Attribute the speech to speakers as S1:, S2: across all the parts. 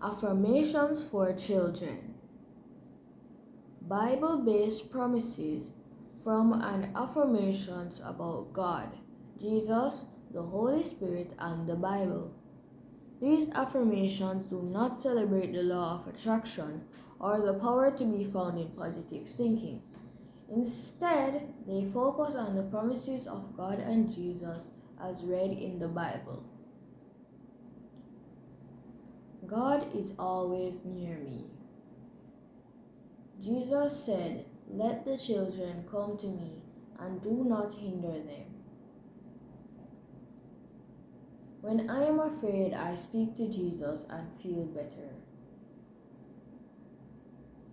S1: Affirmations for children. Bible-based promises from and affirmations about God, Jesus, the Holy Spirit, and the Bible. These affirmations do not celebrate the law of attraction or the power to be found in positive thinking. Instead, they focus on the promises of God and Jesus as read in the Bible. God is always near me. Jesus said, "Let the children come to me and do not hinder them." When I am afraid, I speak to Jesus and feel better.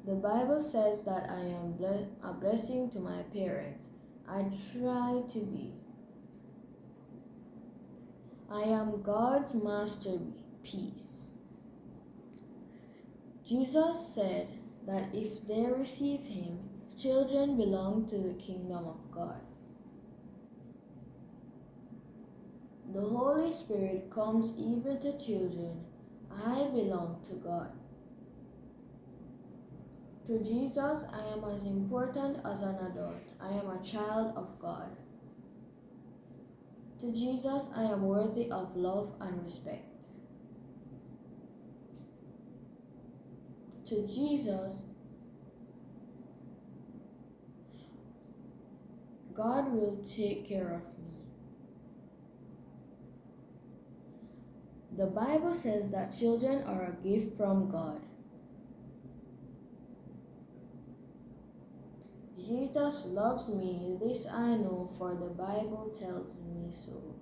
S1: The Bible says that I am a blessing to my parents. I try to be. I am God's masterpiece. Jesus said that if they receive Him, children belong to the kingdom of God. The Holy Spirit comes even to children. I belong to God. To Jesus, I am as important as an adult. I am a child of God. To Jesus, I am worthy of love and respect. To Jesus, God will take care of me. The Bible says that children are a gift from God. Jesus loves me, this I know, for the Bible tells me so.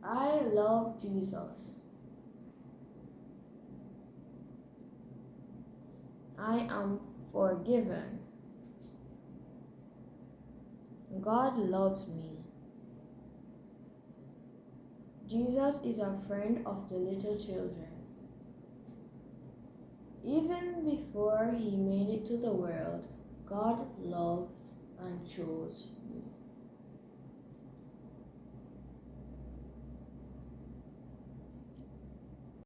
S1: I love Jesus. I am forgiven. God loves me. Jesus is a friend of the little children. Even before He made it to the world, God loved and chose me.